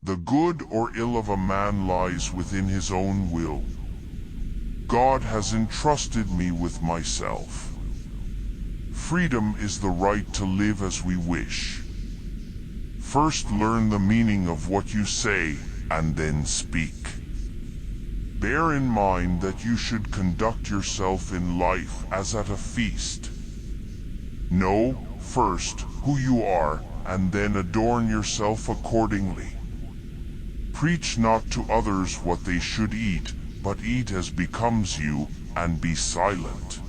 The good or ill of a man lies within his own will. God has entrusted me with myself. Freedom is the right to live as we wish. First learn the meaning of what you say, and then speak. Bear in mind that you should conduct yourself in life as at a feast. Know, first, who you are, and then adorn yourself accordingly. Preach not to others what they should eat, but eat as becomes you, and be silent.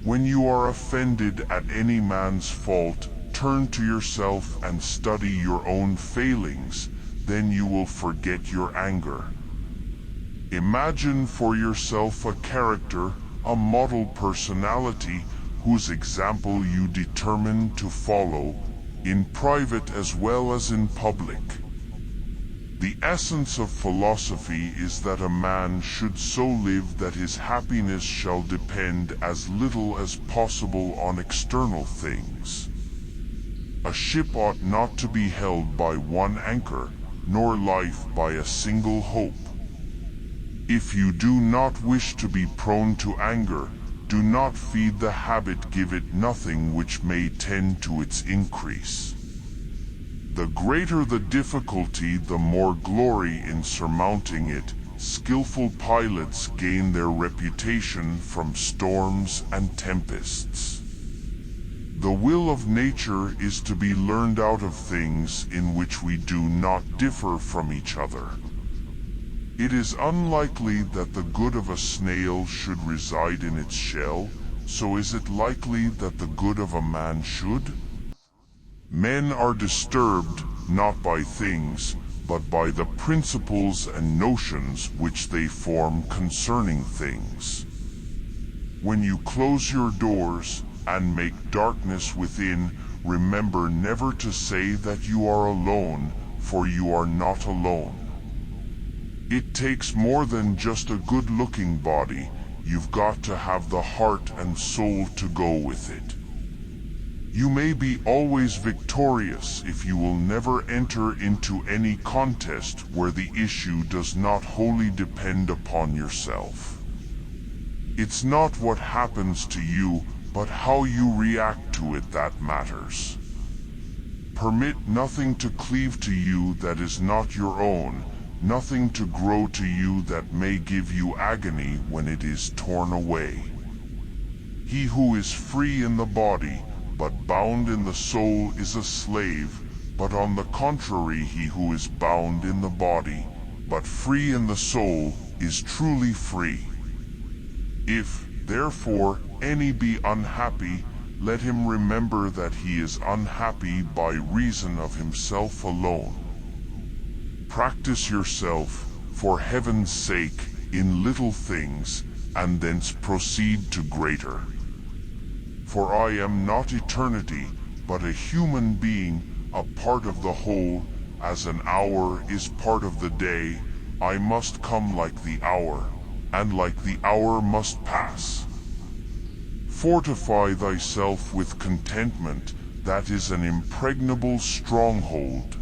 When you are offended at any man's fault, turn to yourself and study your own failings, then you will forget your anger. Imagine for yourself a character, a model personality, whose example you determine to follow, in private as well as in public. The essence of philosophy is that a man should so live that his happiness shall depend as little as possible on external things. A ship ought not to be held by one anchor, nor life by a single hope. If you do not wish to be prone to anger, do not feed the habit, give it nothing which may tend to its increase. The greater the difficulty, the more glory in surmounting it. Skillful pilots gain their reputation from storms and tempests. The will of nature is to be learned out of things in which we do not differ from each other. It is unlikely that the good of a snail should reside in its shell, so is it likely that the good of a man should? Men are disturbed, not by things, but by the principles and notions which they form concerning things. When you close your doors, and make darkness within, remember never to say that you are alone, for you are not alone. It takes more than just a good-looking body, you've got to have the heart and soul to go with it. You may be always victorious if you will never enter into any contest where the issue does not wholly depend upon yourself. It's not what happens to you, but how you react to it that matters. Permit nothing to cleave to you that is not your own, nothing to grow to you that may give you agony when it is torn away. He who is free in the body, but bound in the soul is a slave, but on the contrary he who is bound in the body, but free in the soul, is truly free. If, therefore, any be unhappy, let him remember that he is unhappy by reason of himself alone. Practice yourself, for heaven's sake, in little things, and thence proceed to greater. For I am not eternity, but a human being, a part of the whole, as an hour is part of the day. I must come like the hour, and like the hour must pass. Fortify thyself with contentment, that is an impregnable stronghold.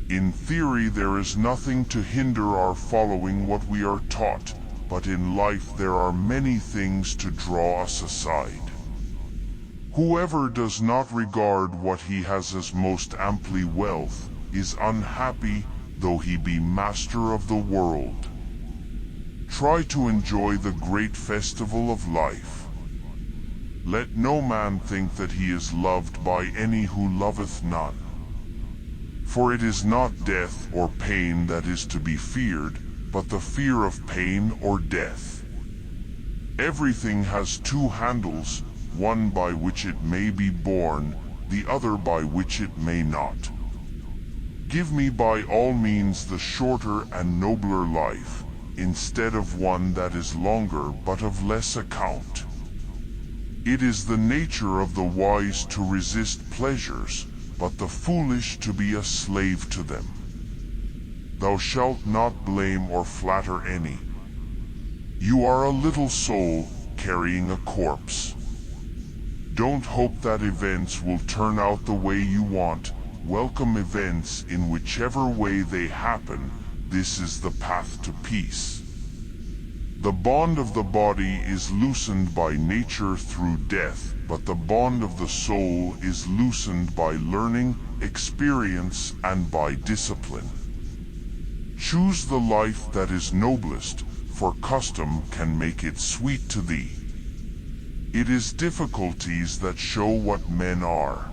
In theory there is nothing to hinder our following what we are taught, but in life there are many things to draw us aside. Whoever does not regard what he has as most amply wealth, is unhappy, though he be master of the world. Try to enjoy the great festival of life. Let no man think that he is loved by any who loveth none. For it is not death or pain that is to be feared, but the fear of pain or death. Everything has two handles, one by which it may be borne, the other by which it may not. Give me by all means the shorter and nobler life, instead of one that is longer but of less account. It is the nature of the wise to resist pleasures, but the foolish to be a slave to them. Thou shalt not blame or flatter any. You are a little soul, carrying a corpse. Don't hope that events will turn out the way you want, welcome events in whichever way they happen. This is the path to peace. The bond of the body is loosened by nature through death, but the bond of the soul is loosened by learning, experience, and by discipline. Choose the life that is noblest, for custom can make it sweet to thee. It is difficulties that show what men are.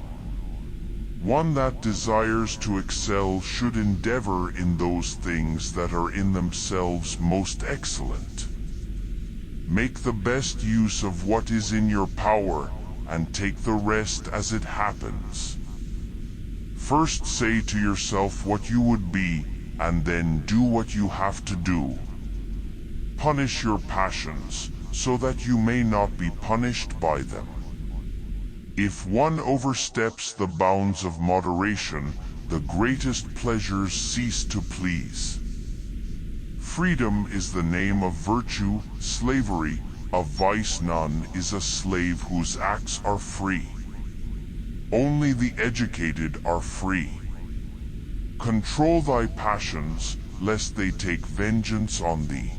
One that desires to excel should endeavor in those things that are in themselves most excellent. Make the best use of what is in your power, and take the rest as it happens. First say to yourself what you would be, and then do what you have to do. Punish your passions, so that you may not be punished by them. If one oversteps the bounds of moderation, the greatest pleasures cease to please. Freedom is the name of virtue, slavery of vice. None is a slave whose acts are free. Only the educated are free. Control thy passions, lest they take vengeance on thee.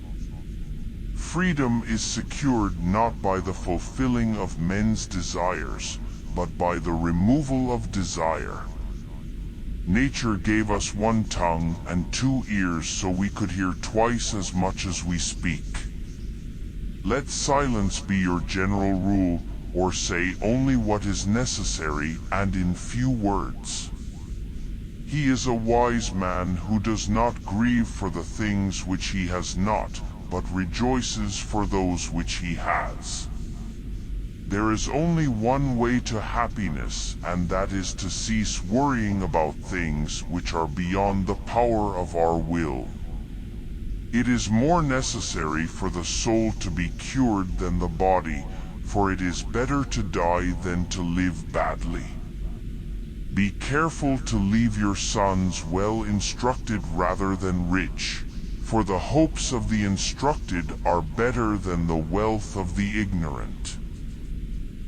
Freedom is secured not by the fulfilling of men's desires, but by the removal of desire. Nature gave us one tongue and 2 ears so we could hear twice as much as we speak. Let silence be your general rule, or say only what is necessary and in few words. He is a wise man who does not grieve for the things which he has not, but rejoices for those which he has. There is only one way to happiness, and that is to cease worrying about things which are beyond the power of our will. It is more necessary for the soul to be cured than the body, for it is better to die than to live badly. Be careful to leave your sons well instructed rather than rich, for the hopes of the instructed are better than the wealth of the ignorant.